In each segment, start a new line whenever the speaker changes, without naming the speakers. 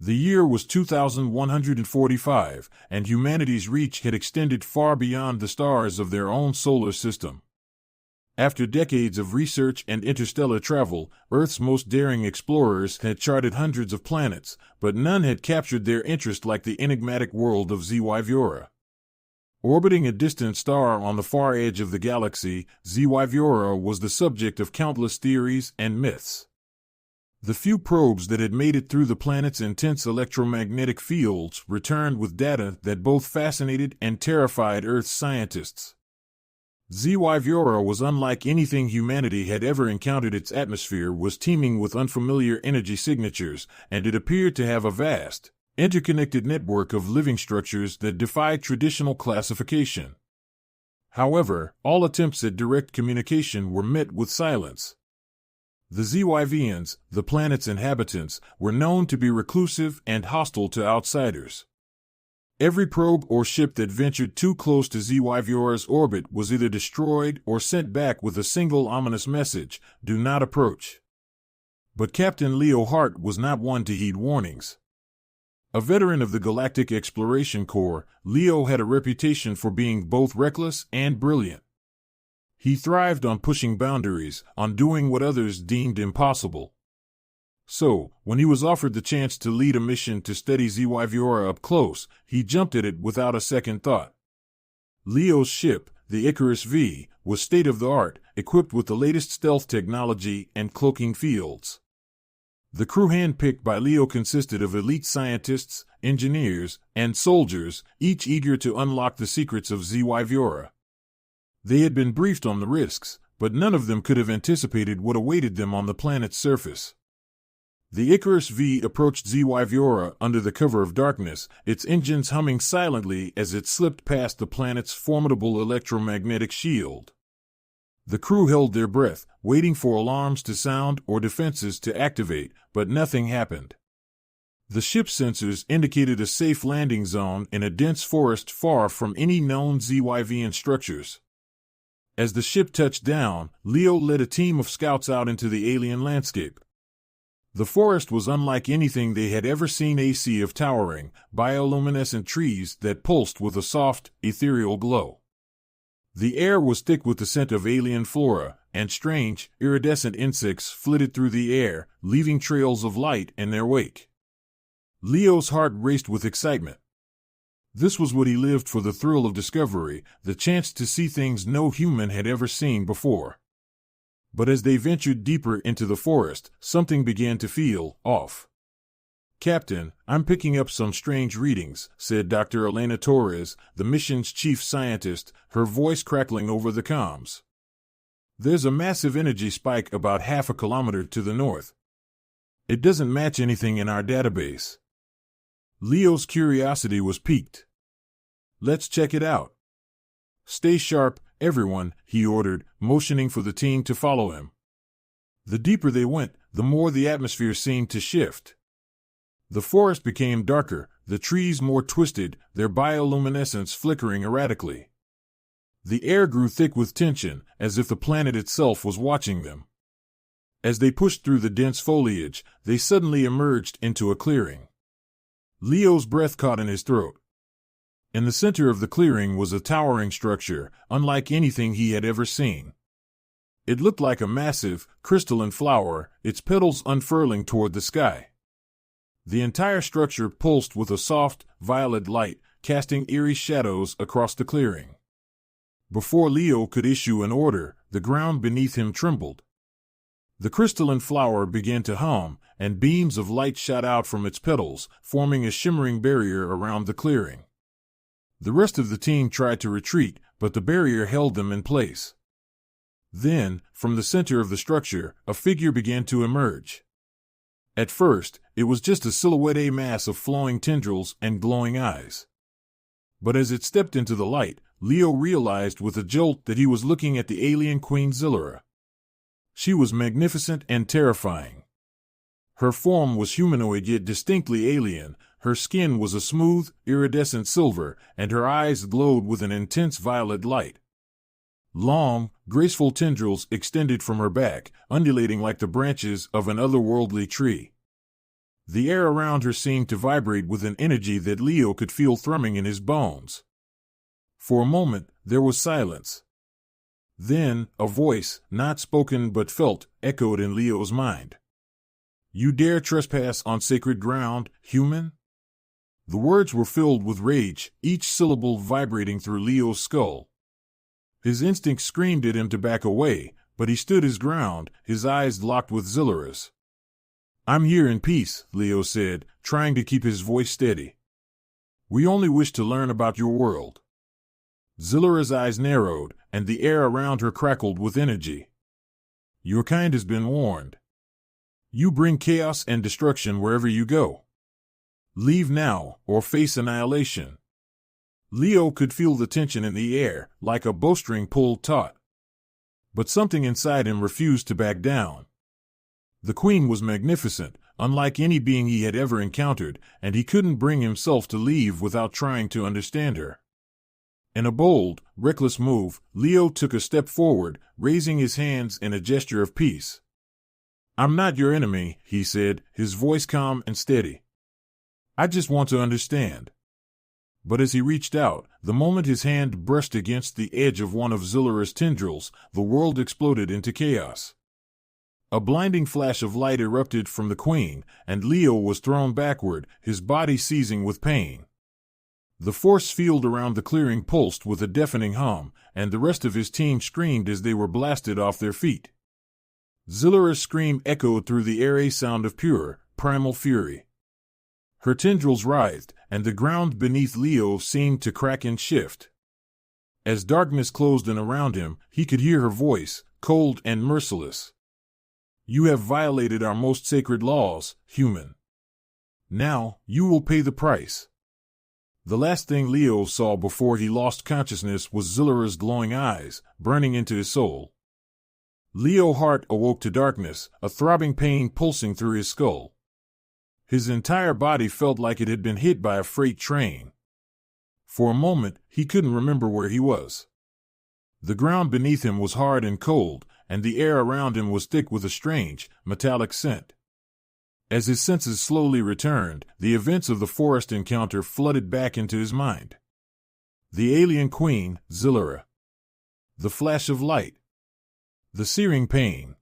The year was 2145, and humanity's reach had extended far beyond the stars of their own solar system. After decades of research and interstellar travel, Earth's most daring explorers had charted hundreds of planets, but none had captured their interest like the enigmatic world of ZY. Orbiting a distant star on the far edge of the galaxy, ZY was the subject of countless theories and myths. The few probes that had made it through the planet's intense electromagnetic fields returned with data that both fascinated and terrified Earth's scientists. ZY was unlike anything humanity had ever encountered. Its atmosphere was teeming with unfamiliar energy signatures, and it appeared to have a vast, interconnected network of living structures that defied traditional classification. However, all attempts at direct communication were met with silence. The ZYVians, the planet's inhabitants, were known to be reclusive and hostile to outsiders. Every probe or ship that ventured too close to ZY's orbit was either destroyed or sent back with a single ominous message: "Do not approach." But Captain Leo Hart was not one to heed warnings. A veteran of the Galactic Exploration Corps, Leo had a reputation for being both reckless and brilliant. He thrived on pushing boundaries, on doing what others deemed impossible. So, when he was offered the chance to lead a mission to study ZY up close, he jumped at it without a second thought. Leo's ship, the Icarus V, was state-of-the-art, equipped with the latest stealth technology and cloaking fields. The crew handpicked by Leo consisted of elite scientists, engineers, and soldiers, each eager to unlock the secrets of ZY. They had been briefed on the risks, but none of them could have anticipated what awaited them on the planet's surface. The Icarus V approached ZY under the cover of darkness, its engines humming silently as it slipped past the planet's formidable electromagnetic shield. The crew held their breath, waiting for alarms to sound or defenses to activate, but nothing happened. The ship's sensors indicated a safe landing zone in a dense forest far from any known ZYVian structures. As the ship touched down, Leo led a team of scouts out into the alien landscape. The forest was unlike anything they had ever seen, a sea of towering, bioluminescent trees that pulsed with a soft, ethereal glow. The air was thick with the scent of alien flora, and strange, iridescent insects flitted through the air, leaving trails of light in their wake. Leo's heart raced with excitement. This was what he lived for: the thrill of discovery, the chance to see things no human had ever seen before. But as they ventured deeper into the forest, something began to feel off. "Captain, I'm picking up some strange readings," said Dr. Elena Torres, the mission's chief scientist, her voice crackling over the comms. "There's a massive energy spike about half a kilometer to the north. It doesn't match anything in our database." Leo's curiosity was piqued. "Let's check it out." "Stay sharp, everyone," he ordered, motioning for the team to follow him. The deeper they went, the more the atmosphere seemed to shift. The forest became darker, the trees more twisted, their bioluminescence flickering erratically. The air grew thick with tension, as if the planet itself was watching them. As they pushed through the dense foliage, they suddenly emerged into a clearing. Leo's breath caught in his throat. In the center of the clearing was a towering structure, unlike anything he had ever seen. It looked like a massive, crystalline flower, its petals unfurling toward the sky. The entire structure pulsed with a soft, violet light, casting eerie shadows across the clearing. Before Leo could issue an order, the ground beneath him trembled. The crystalline flower began to hum, and beams of light shot out from its petals, forming a shimmering barrier around the clearing. The rest of the team tried to retreat, but the barrier held them in place. Then, from the center of the structure, a figure began to emerge. At first, it was just a silhouette, a mass of flowing tendrils and glowing eyes. But as it stepped into the light, Leo realized with a jolt that he was looking at the alien Queen Zillera. She was magnificent and terrifying. Her form was humanoid yet distinctly alien, her skin was a smooth, iridescent silver, and her eyes glowed with an intense violet light. Long, graceful tendrils extended from her back, undulating like the branches of an otherworldly tree. The air around her seemed to vibrate with an energy that Leo could feel thrumming in his bones. For a moment, there was silence. Then, a voice, not spoken but felt, echoed in Leo's mind. "You dare trespass on sacred ground, human?" The words were filled with rage, each syllable vibrating through Leo's skull. His instinct screamed at him to back away, but he stood his ground, his eyes locked with Zillara's. "I'm here in peace," Leo said, trying to keep his voice steady. "We only wish to learn about your world." Zillara's eyes narrowed, and the air around her crackled with energy. "Your kind has been warned. You bring chaos and destruction wherever you go. Leave now, or face annihilation." Leo could feel the tension in the air, like a bowstring pulled taut. But something inside him refused to back down. The queen was magnificent, unlike any being he had ever encountered, and he couldn't bring himself to leave without trying to understand her. In a bold, reckless move, Leo took a step forward, raising his hands in a gesture of peace. "I'm not your enemy," he said, his voice calm and steady. "I just want to understand." But as he reached out, the moment his hand brushed against the edge of one of Zillara's tendrils, the world exploded into chaos. A blinding flash of light erupted from the queen, and Leo was thrown backward, his body seizing with pain. The force field around the clearing pulsed with a deafening hum, and the rest of his team screamed as they were blasted off their feet. Zillara's scream echoed through the air, a sound of pure, primal fury. Her tendrils writhed, and the ground beneath Leo seemed to crack and shift. As darkness closed in around him, he could hear her voice, cold and merciless. "You have violated our most sacred laws, human. Now, you will pay the price." The last thing Leo saw before he lost consciousness was Zillara's glowing eyes, burning into his soul. Leo's heart awoke to darkness, a throbbing pain pulsing through his skull. His entire body felt like it had been hit by a freight train. For a moment, he couldn't remember where he was. The ground beneath him was hard and cold, and the air around him was thick with a strange, metallic scent. As his senses slowly returned, the events of the forest encounter flooded back into his mind. The alien queen, Zillara. The flash of light. The searing pain.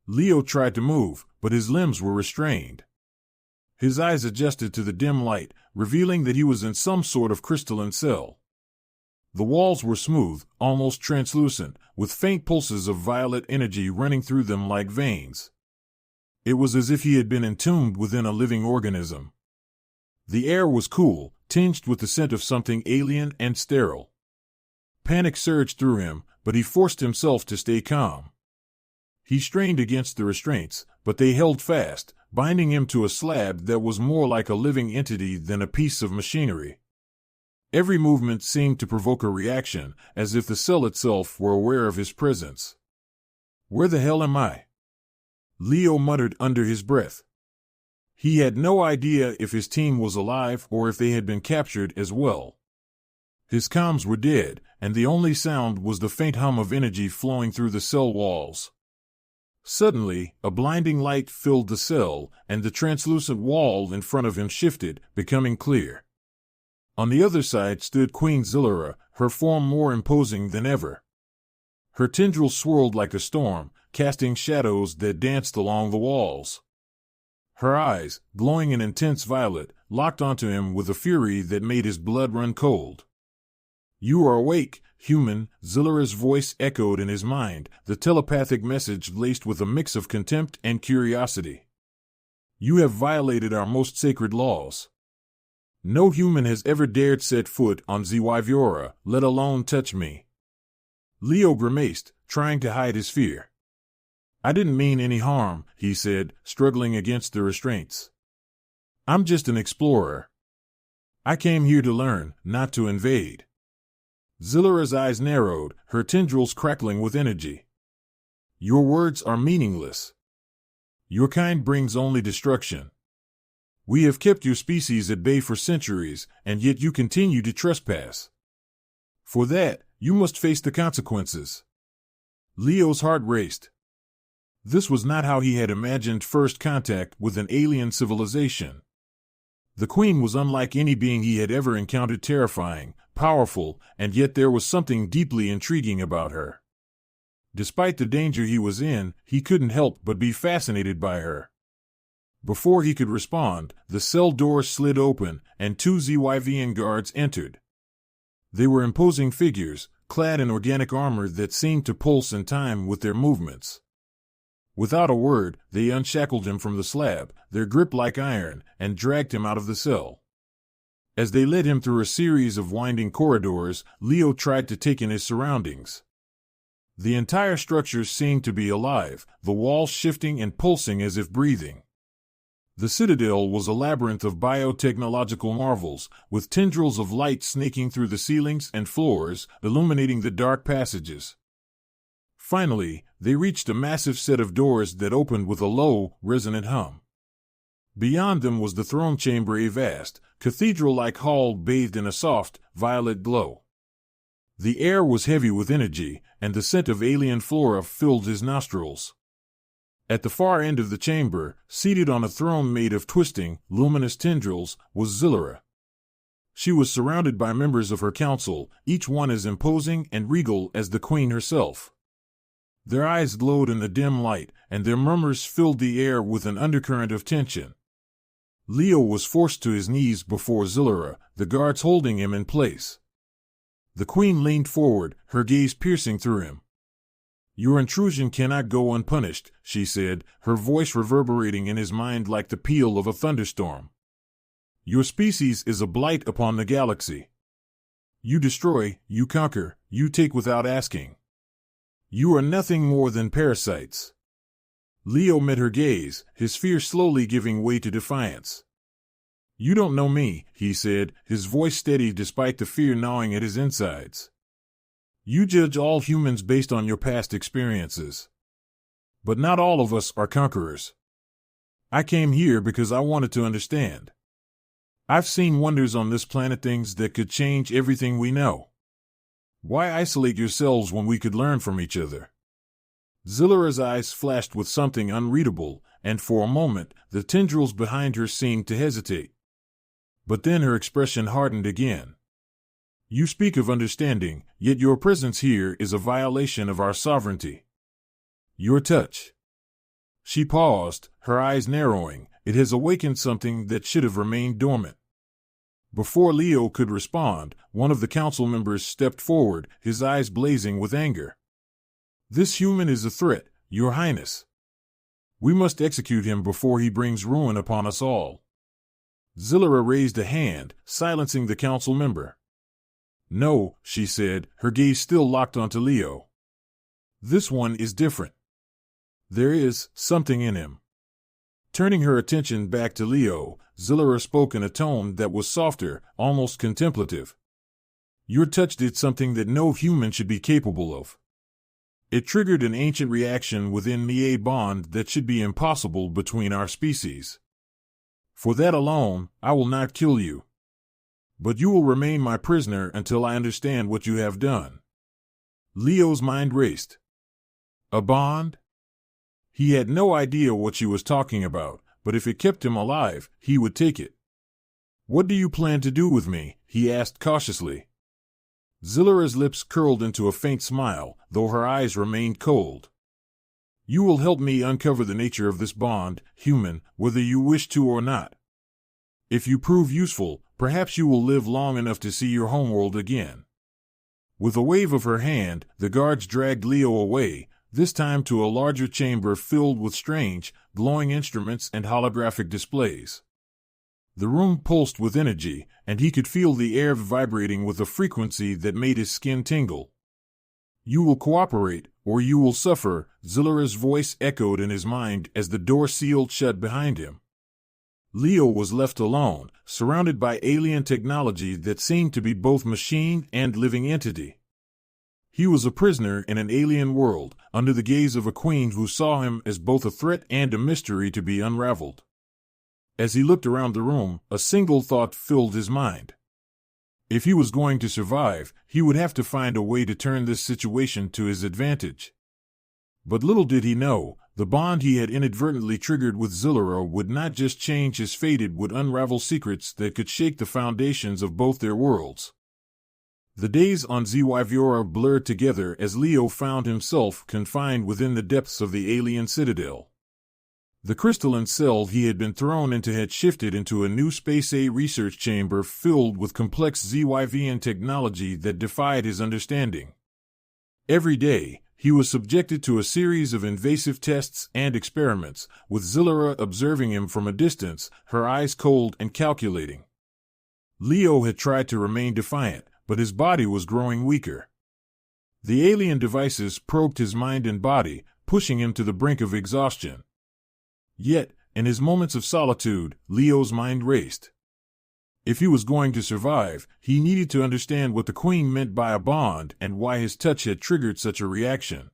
Leo tried to move, but his limbs were restrained. His eyes adjusted to the dim light, revealing that he was in some sort of crystalline cell. The walls were smooth, almost translucent, with faint pulses of violet energy running through them like veins. It was as if he had been entombed within a living organism. The air was cool, tinged with the scent of something alien and sterile. Panic surged through him, but he forced himself to stay calm. He strained against the restraints, but they held fast, binding him to a slab that was more like a living entity than a piece of machinery. Every movement seemed to provoke a reaction, as if the cell itself were aware of his presence. "Where the hell am I?" Leo muttered under his breath. He had no idea if his team was alive or if they had been captured as well. His comms were dead, and the only sound was the faint hum of energy flowing through the cell walls. Suddenly, a blinding light filled the cell, and the translucent wall in front of him shifted, becoming clear. On the other side stood Queen Zillara, her form more imposing than ever. Her tendrils swirled like a storm, casting shadows that danced along the walls. Her eyes, glowing in intense violet, locked onto him with a fury that made his blood run cold. "You are awake, human," Zillara's voice echoed in his mind, the telepathic message laced with a mix of contempt and curiosity. "You have violated our most sacred laws. No human has ever dared set foot on Zyviora, let alone touch me." Leo grimaced, trying to hide his fear. "I didn't mean any harm," he said, struggling against the restraints. "I'm just an explorer. I came here to learn, not to invade." Zillara's eyes narrowed, her tendrils crackling with energy. "Your words are meaningless. Your kind brings only destruction. We have kept your species at bay for centuries, and yet you continue to trespass. For that, you must face the consequences." Leo's heart raced. This was not how he had imagined first contact with an alien civilization. The Queen was unlike any being he had ever encountered, terrifying, powerful, and yet there was something deeply intriguing about her. Despite the danger he was in, he couldn't help but be fascinated by her. Before he could respond, the cell door slid open, and two ZYVN guards entered. They were imposing figures, clad in organic armor that seemed to pulse in time with their movements. Without a word, they unshackled him from the slab, their grip like iron, and dragged him out of the cell. As they led him through a series of winding corridors, Leo tried to take in his surroundings. The entire structure seemed to be alive, the walls shifting and pulsing as if breathing. The citadel was a labyrinth of biotechnological marvels, with tendrils of light snaking through the ceilings and floors, illuminating the dark passages. Finally, they reached a massive set of doors that opened with a low, resonant hum. Beyond them was the throne chamber, a vast, cathedral-like hall bathed in a soft, violet glow. The air was heavy with energy, and the scent of alien flora filled his nostrils. At the far end of the chamber, seated on a throne made of twisting, luminous tendrils, was Zillera. She was surrounded by members of her council, each one as imposing and regal as the Queen herself. Their eyes glowed in the dim light, and their murmurs filled the air with an undercurrent of tension. Leo was forced to his knees before Zillera, the guards holding him in place. The Queen leaned forward, her gaze piercing through him. "Your intrusion cannot go unpunished," she said, her voice reverberating in his mind like the peal of a thunderstorm. "Your species is a blight upon the galaxy. You destroy, you conquer, you take without asking. You are nothing more than parasites." Leo met her gaze, his fear slowly giving way to defiance. "You don't know me," he said, his voice steady despite the fear gnawing at his insides. "You judge all humans based on your past experiences. But not all of us are conquerors. I came here because I wanted to understand. I've seen wonders on this planet, things that could change everything we know. Why isolate yourselves when we could learn from each other?" Zillera's eyes flashed with something unreadable, and for a moment, the tendrils behind her seemed to hesitate. But then her expression hardened again. "You speak of understanding, yet your presence here is a violation of our sovereignty. Your touch." She paused, her eyes narrowing. "It has awakened something that should have remained dormant." Before Leo could respond, one of the council members stepped forward, his eyes blazing with anger. "This human is a threat, Your Highness. We must execute him before he brings ruin upon us all." Zillera raised a hand, silencing the council member. "No," she said, her gaze still locked onto Leo. "This one is different. There is something in him." Turning her attention back to Leo, Zillera spoke in a tone that was softer, almost contemplative. "Your touch did something that no human should be capable of. It triggered an ancient reaction within me, a bond that should be impossible between our species. For that alone, I will not kill you. But you will remain my prisoner until I understand what you have done." Leo's mind raced. A bond? He had no idea what she was talking about, but if it kept him alive, he would take it. "What do you plan to do with me?" he asked cautiously. Zillera's lips curled into a faint smile, though her eyes remained cold. "You will help me uncover the nature of this bond, human, whether you wish to or not. If you prove useful, perhaps you will live long enough to see your homeworld again." With a wave of her hand, the guards dragged Leo away, this time to a larger chamber filled with strange, glowing instruments and holographic displays. The room pulsed with energy, and he could feel the air vibrating with a frequency that made his skin tingle. "You will cooperate, or you will suffer," Zillera's voice echoed in his mind as the door sealed shut behind him. Leo was left alone, surrounded by alien technology that seemed to be both machine and living entity. He was a prisoner in an alien world, under the gaze of a queen who saw him as both a threat and a mystery to be unraveled. As he looked around the room, a single thought filled his mind. If he was going to survive, he would have to find a way to turn this situation to his advantage. But little did he know, the bond he had inadvertently triggered with Zillera would not just change his fate, it would unravel secrets that could shake the foundations of both their worlds. The days on Zyviora blurred together as Leo found himself confined within the depths of the alien citadel. The crystalline cell he had been thrown into had shifted into a new Space-A research chamber filled with complex Zyvian technology that defied his understanding. Every day, he was subjected to a series of invasive tests and experiments, with Zillera observing him from a distance, her eyes cold and calculating. Leo had tried to remain defiant, but his body was growing weaker. The alien devices probed his mind and body, pushing him to the brink of exhaustion. Yet, in his moments of solitude, Leo's mind raced. If he was going to survive, he needed to understand what the Queen meant by a bond and why his touch had triggered such a reaction.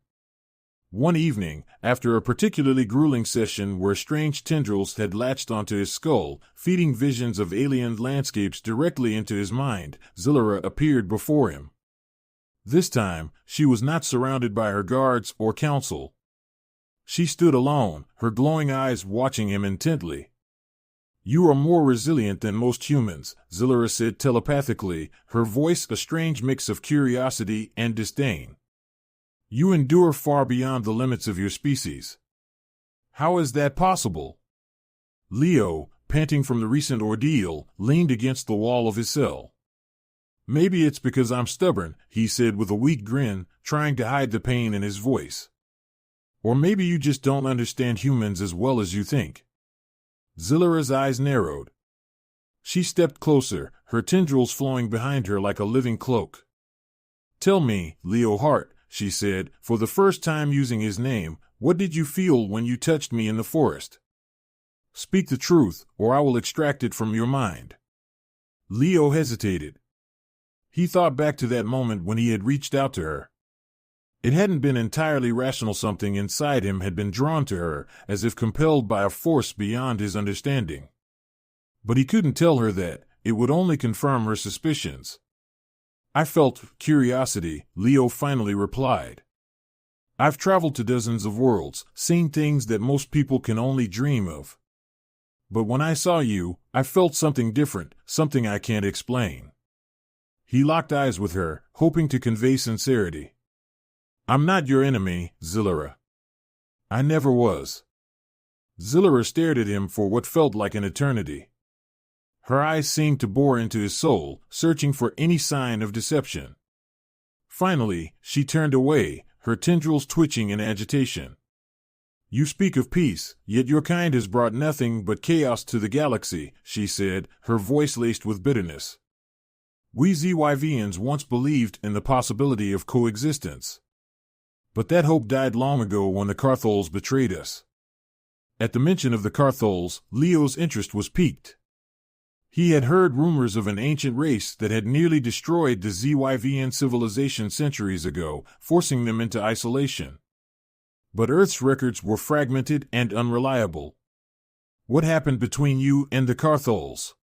One evening, after a particularly grueling session where strange tendrils had latched onto his skull, feeding visions of alien landscapes directly into his mind, Zillera appeared before him. This time, she was not surrounded by her guards or council. She stood alone, her glowing eyes watching him intently. "You are more resilient than most humans," Zillera said telepathically, her voice a strange mix of curiosity and disdain. "You endure far beyond the limits of your species." "How is that possible?" Leo, panting from the recent ordeal, leaned against the wall of his cell. "Maybe it's because I'm stubborn," he said with a weak grin, trying to hide the pain in his voice. "Or maybe you just don't understand humans as well as you think." Zillera's eyes narrowed. She stepped closer, her tendrils flowing behind her like a living cloak. "Tell me, Leo Hart," she said, for the first time using his name, "what did you feel when you touched me in the forest? Speak the truth, or I will extract it from your mind." Leo hesitated. He thought back to that moment when he had reached out to her. It hadn't been entirely rational. Something inside him had been drawn to her, as if compelled by a force beyond his understanding. But he couldn't tell her that; it would only confirm her suspicions. "I felt curiosity," Leo finally replied. "I've traveled to dozens of worlds, seen things that most people can only dream of. But when I saw you, I felt something different, something I can't explain." He locked eyes with her, hoping to convey sincerity. "I'm not your enemy, Zillera. I never was." Zillera stared at him for what felt like an eternity. Her eyes seemed to bore into his soul, searching for any sign of deception. Finally, she turned away, her tendrils twitching in agitation. "You speak of peace, yet your kind has brought nothing but chaos to the galaxy," she said, her voice laced with bitterness. "We Zyvians once believed in the possibility of coexistence. But that hope died long ago when the Carthols betrayed us." At the mention of the Carthols, Leo's interest was piqued. He had heard rumors of an ancient race that had nearly destroyed the Zyvian civilization centuries ago, forcing them into isolation. But Earth's records were fragmented and unreliable. "What happened between you and the Carthols?"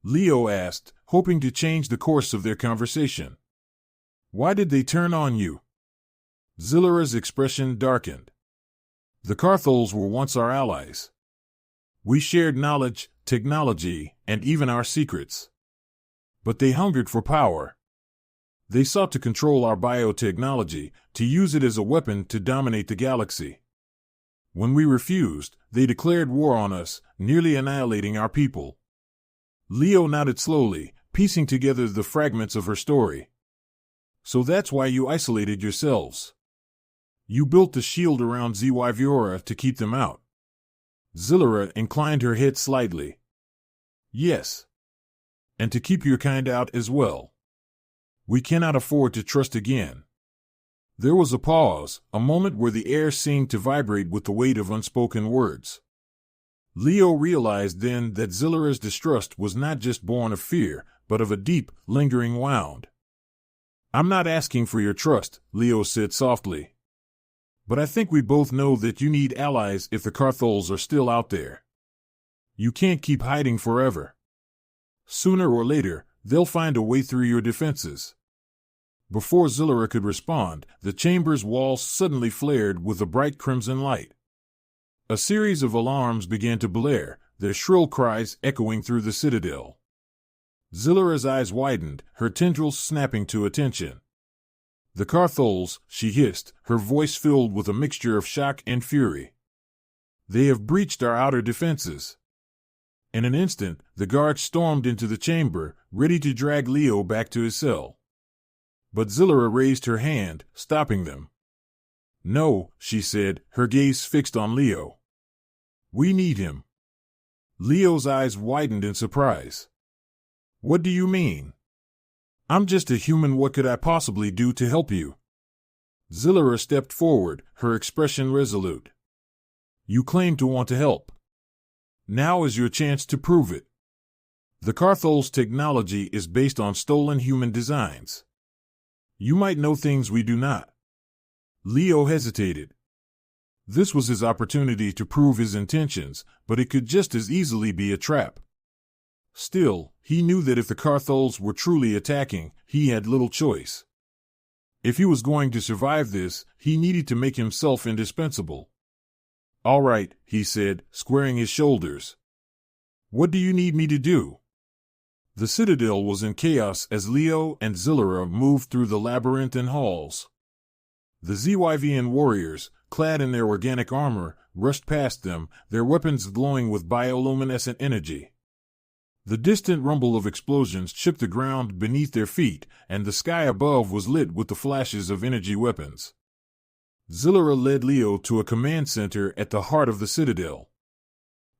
Leo asked, hoping to change the course of their conversation. "Why did they turn on you?" Zillera's expression darkened. "The Carthols were once our allies. We shared knowledge, technology, and even our secrets. But they hungered for power. They sought to control our biotechnology, to use it as a weapon to dominate the galaxy. When we refused, they declared war on us, nearly annihilating our people." Leo nodded slowly, piecing together the fragments of her story. "So that's why you isolated yourselves. You built the shield around Zyviora to keep them out." Zillera inclined her head slightly. "Yes. And to keep your kind out as well. We cannot afford to trust again." There was a pause, a moment where the air seemed to vibrate with the weight of unspoken words. Leo realized then that Zillera's distrust was not just born of fear, but of a deep, lingering wound. "I'm not asking for your trust," Leo said softly. "But I think we both know that you need allies if the Carthols are still out there. You can't keep hiding forever. Sooner or later, they'll find a way through your defenses." Before Zillera could respond, the chamber's walls suddenly flared with a bright crimson light. A series of alarms began to blare, their shrill cries echoing through the citadel. Zillera's eyes widened, her tendrils snapping to attention. "The Carthols," she hissed, her voice filled with a mixture of shock and fury. "They have breached our outer defenses." In an instant, the guards stormed into the chamber, ready to drag Leo back to his cell. But Zillera raised her hand, stopping them. "No," she said, her gaze fixed on Leo. "We need him." Leo's eyes widened in surprise. "What do you mean?" "I'm just a human. What could I possibly do to help you?" Zillera stepped forward, her expression resolute. "You claim to want to help. Now is your chance to prove it. The Carthol's technology is based on stolen human designs. You might know things we do not." Leo hesitated. This was his opportunity to prove his intentions, but it could just as easily be a trap. Still, he knew that if the Carthols were truly attacking, he had little choice. If he was going to survive this, he needed to make himself indispensable. "All right," he said, squaring his shoulders. "What do you need me to do?" The citadel was in chaos as Leo and Zillera moved through the labyrinth and halls. The ZYVN warriors, clad in their organic armor, rushed past them, their weapons glowing with bioluminescent energy. The distant rumble of explosions shook the ground beneath their feet, and the sky above was lit with the flashes of energy weapons. Zillera led Leo to a command center at the heart of the citadel.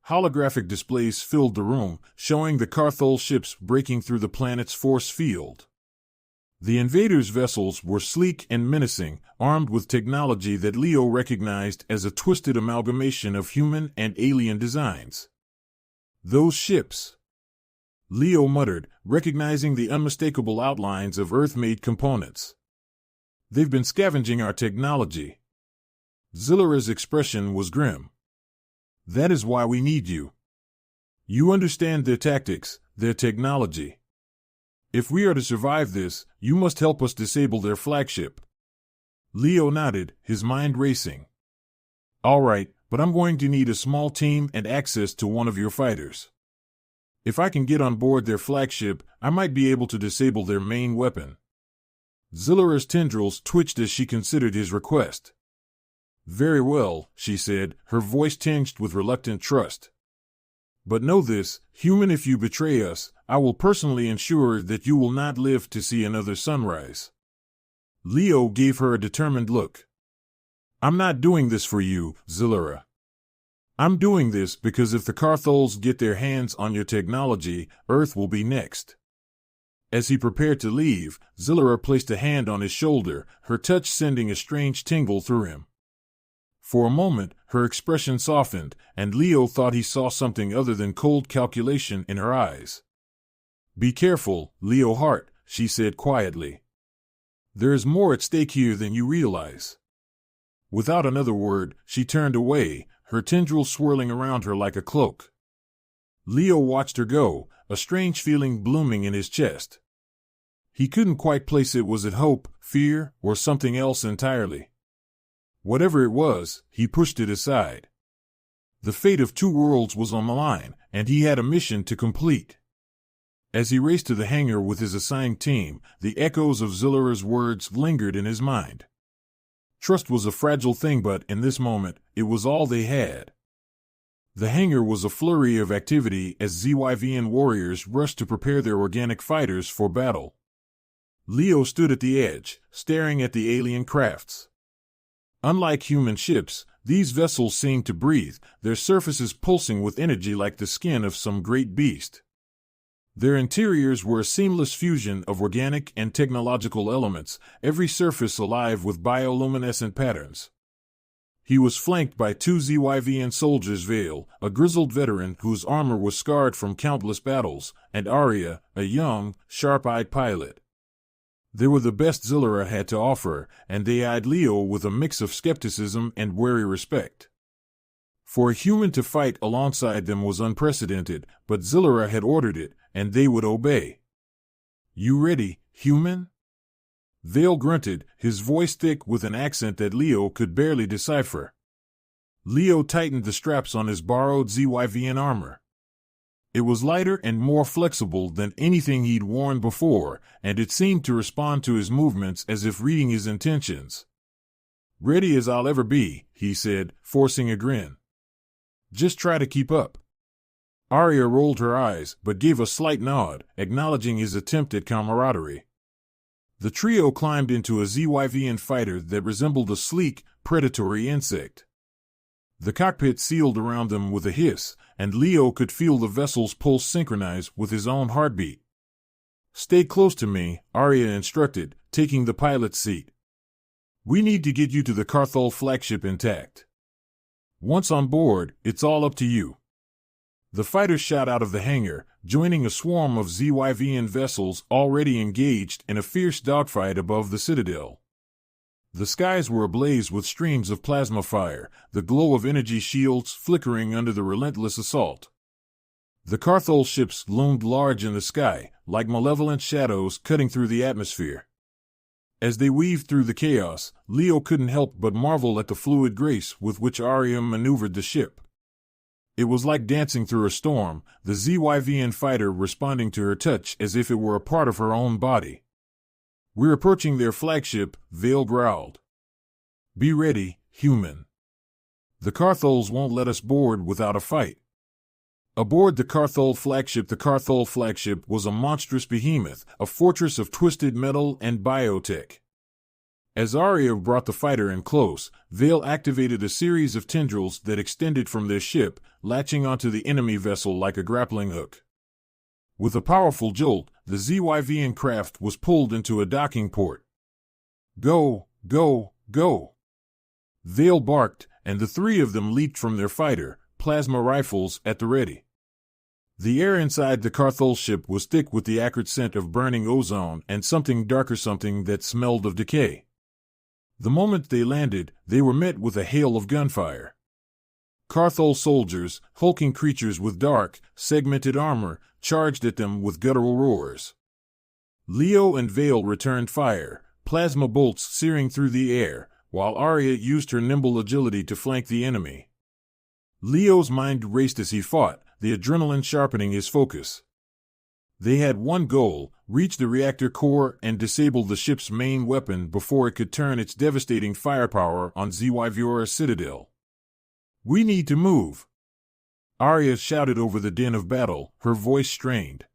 Holographic displays filled the room, showing the Carthol ships breaking through the planet's force field. The invaders' vessels were sleek and menacing, armed with technology that Leo recognized as a twisted amalgamation of human and alien designs. "Those ships," Leo muttered, recognizing the unmistakable outlines of Earth-made components. "They've been scavenging our technology." Zillera's expression was grim. "That is why we need you. You understand their tactics, their technology. If we are to survive this, you must help us disable their flagship." Leo nodded, his mind racing. "All right, but I'm going to need a small team and access to one of your fighters. If I can get on board their flagship, I might be able to disable their main weapon." Zillera's tendrils twitched as she considered his request. "Very well," she said, her voice tinged with reluctant trust. "But know this, human, if you betray us, I will personally ensure that you will not live to see another sunrise." Leo gave her a determined look. "I'm not doing this for you, Zillera. I'm doing this because if the Carthols get their hands on your technology, Earth will be next." As he prepared to leave, Zillera placed a hand on his shoulder, her touch sending a strange tingle through him. For a moment, her expression softened, and Leo thought he saw something other than cold calculation in her eyes. "Be careful, Leo Hart," she said quietly. "There is more at stake here than you realize." Without another word, she turned away, her tendrils swirling around her like a cloak. Leo watched her go, a strange feeling blooming in his chest. He couldn't quite place it. Was it hope, fear, or something else entirely? Whatever it was, he pushed it aside. The fate of two worlds was on the line, and he had a mission to complete. As he raced to the hangar with his assigned team, the echoes of Zillera's words lingered in his mind. Trust was a fragile thing, but in this moment, it was all they had. The hangar was a flurry of activity as ZYVN warriors rushed to prepare their organic fighters for battle. Leo stood at the edge, staring at the alien crafts. Unlike human ships, these vessels seemed to breathe, their surfaces pulsing with energy like the skin of some great beast. Their interiors were a seamless fusion of organic and technological elements, every surface alive with bioluminescent patterns. He was flanked by two ZYVN soldiers, Vale, a grizzled veteran whose armor was scarred from countless battles, and Arya, a young, sharp-eyed pilot. They were the best Zillera had to offer, and they eyed Leo with a mix of skepticism and wary respect. For a human to fight alongside them was unprecedented, but Zillera had ordered it, and they would obey. "You ready, human?" Vale grunted, his voice thick with an accent that Leo could barely decipher. Leo tightened the straps on his borrowed ZYVN armor. It was lighter and more flexible than anything he'd worn before, and it seemed to respond to his movements as if reading his intentions. "Ready as I'll ever be," he said, forcing a grin. "Just try to keep up." Arya rolled her eyes, but gave a slight nod, acknowledging his attempt at camaraderie. The trio climbed into a ZYVN fighter that resembled a sleek, predatory insect. The cockpit sealed around them with a hiss, and Leo could feel the vessel's pulse synchronize with his own heartbeat. "Stay close to me," Arya instructed, taking the pilot's seat. "We need to get you to the Carthol flagship intact. Once on board, it's all up to you." The fighter shot out of the hangar, joining a swarm of ZYVN vessels already engaged in a fierce dogfight above the citadel. The skies were ablaze with streams of plasma fire, the glow of energy shields flickering under the relentless assault. The Carthol ships loomed large in the sky, like malevolent shadows cutting through the atmosphere. As they weaved through the chaos, Leo couldn't help but marvel at the fluid grace with which Arya maneuvered the ship. It was like dancing through a storm, the ZYVN fighter responding to her touch as if it were a part of her own body. "We're approaching their flagship," Vale growled. "Be ready, human. The Carthols won't let us board without a fight." Aboard the Carthol flagship was a monstrous behemoth, a fortress of twisted metal and biotech. As Arya brought the fighter in close, Vale activated a series of tendrils that extended from their ship, latching onto the enemy vessel like a grappling hook. With a powerful jolt, the ZYVN craft was pulled into a docking port. "Go, go, go!" Vale barked, and the three of them leaped from their fighter, plasma rifles at the ready. The air inside the Carthol ship was thick with the acrid scent of burning ozone and something darker, something that smelled of decay. The moment they landed, they were met with a hail of gunfire. Carthol soldiers, hulking creatures with dark, segmented armor, charged at them with guttural roars. Leo and Vale returned fire, plasma bolts searing through the air, while Arya used her nimble agility to flank the enemy. Leo's mind raced as he fought, the adrenaline sharpening his focus. They had one goal: reach the reactor core and disable the ship's main weapon before it could turn its devastating firepower on ZYVN's citadel. "We need to move," Arya shouted over the din of battle, her voice strained.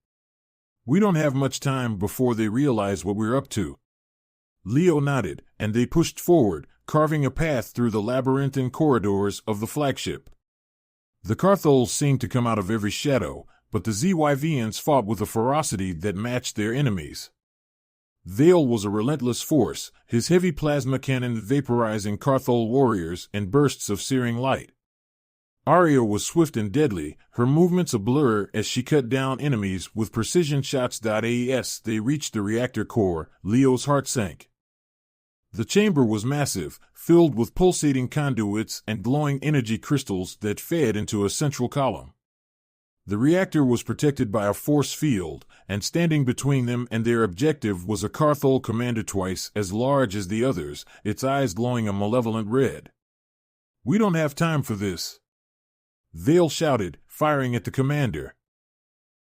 "We don't have much time before they realize what we're up to." Leo nodded, and they pushed forward, carving a path through the labyrinthine corridors of the flagship. The Carthols seemed to come out of every shadow, but the ZYVNs fought with a ferocity that matched their enemies. Vale was a relentless force, his heavy plasma cannon vaporizing Carthol warriors in bursts of searing light. Arya was swift and deadly, her movements a blur as she cut down enemies with precision shots. As they reached the reactor core, Leo's heart sank. The chamber was massive, filled with pulsating conduits and glowing energy crystals that fed into a central column. The reactor was protected by a force field, and standing between them and their objective was a Carthol commander twice as large as the others, its eyes glowing a malevolent red. "We don't have time for this," Vale shouted, firing at the commander.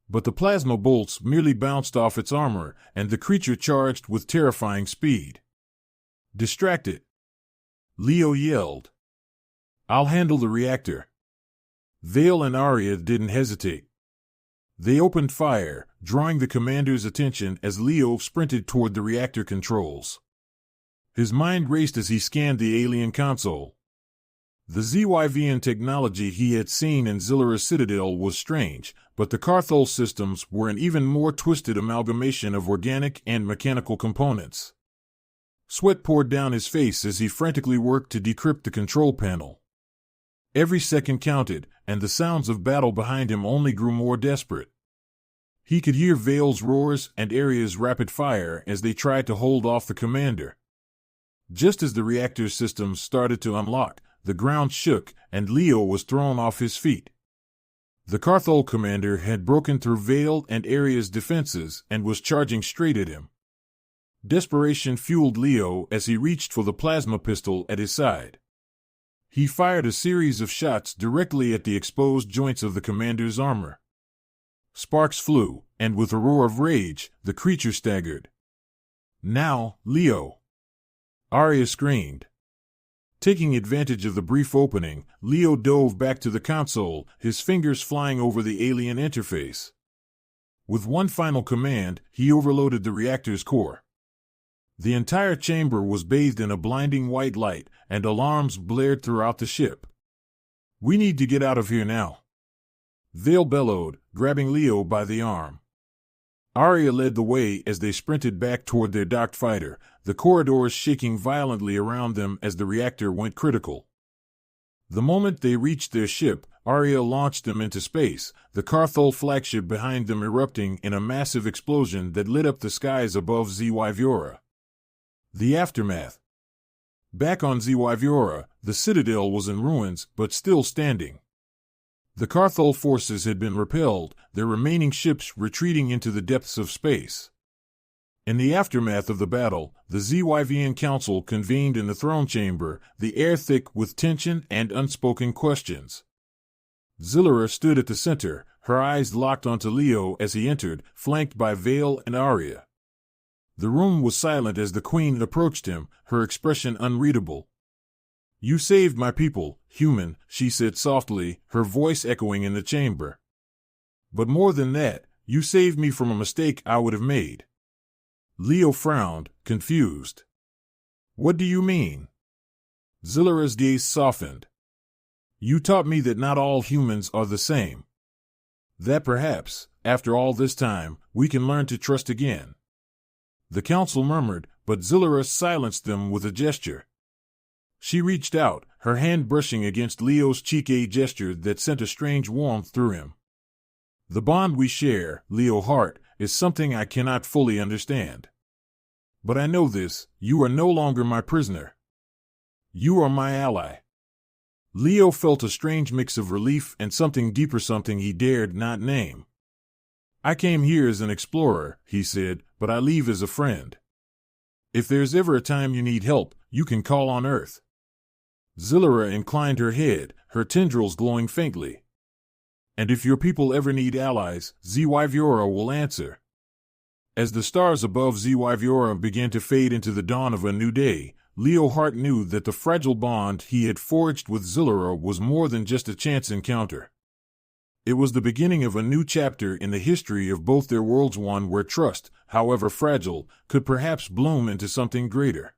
But the plasma bolts merely bounced off its armor, and the creature charged with terrifying speed. "Distract it," Leo yelled. "I'll handle the reactor." Vale and Arya didn't hesitate. They opened fire, drawing the commander's attention as Leo sprinted toward the reactor controls. His mind raced as he scanned the alien console. The ZYVN technology he had seen in Zillara's citadel was strange, but the Carthol systems were an even more twisted amalgamation of organic and mechanical components. Sweat poured down his face as he frantically worked to decrypt the control panel. Every second counted, and the sounds of battle behind him only grew more desperate. He could hear Vale's roars and Arya's rapid fire as they tried to hold off the commander. Just as the reactor systems started to unlock, the ground shook, and Leo was thrown off his feet. The Carthol commander had broken through Vale and Arya's defenses and was charging straight at him. Desperation fueled Leo as he reached for the plasma pistol at his side. He fired a series of shots directly at the exposed joints of the commander's armor. Sparks flew, and with a roar of rage, the creature staggered. "Now, Leo!" Arya screamed. Taking advantage of the brief opening, Leo dove back to the console, his fingers flying over the alien interface. With one final command, he overloaded the reactor's core. The entire chamber was bathed in a blinding white light, and alarms blared throughout the ship. "We need to get out of here now," Vale bellowed, grabbing Leo by the arm. Arya led the way as they sprinted back toward their docked fighter, the corridors shaking violently around them as the reactor went critical. The moment they reached their ship, Arya launched them into space, the Carthol flagship behind them erupting in a massive explosion that lit up the skies above Zyvyora. The aftermath. Back on Zyvyora, the citadel was in ruins, but still standing. The Carthol forces had been repelled, their remaining ships retreating into the depths of space. In the aftermath of the battle, the Zyvian Council convened in the throne chamber, the air thick with tension and unspoken questions. Zillara stood at the center, her eyes locked onto Leo as he entered, flanked by Vale and Arya. The room was silent as the queen approached him, her expression unreadable. "You saved my people, human," she said softly, her voice echoing in the chamber. "But more than that, you saved me from a mistake I would have made." Leo frowned, confused. "What do you mean?" Zillara's gaze softened. "You taught me that not all humans are the same. That perhaps, after all this time, we can learn to trust again." The council murmured, but Zillara silenced them with a gesture. She reached out, her hand brushing against Leo's cheek, a gesture that sent a strange warmth through him. "The bond we share, Leo Hart, is something I cannot fully understand. But I know this, you are no longer my prisoner. You are my ally." Leo felt a strange mix of relief and something deeper, something he dared not name. "I came here as an explorer," he said, "but I leave as a friend. If there's ever a time you need help, you can call on Earth." Zillara inclined her head, her tendrils glowing faintly. "And if your people ever need allies, Zyvyora will answer." As the stars above Zyvyora began to fade into the dawn of a new day, Leo Hart knew that the fragile bond he had forged with Zillara was more than just a chance encounter. It was the beginning of a new chapter in the history of both their worlds, one where trust, however fragile, could perhaps bloom into something greater.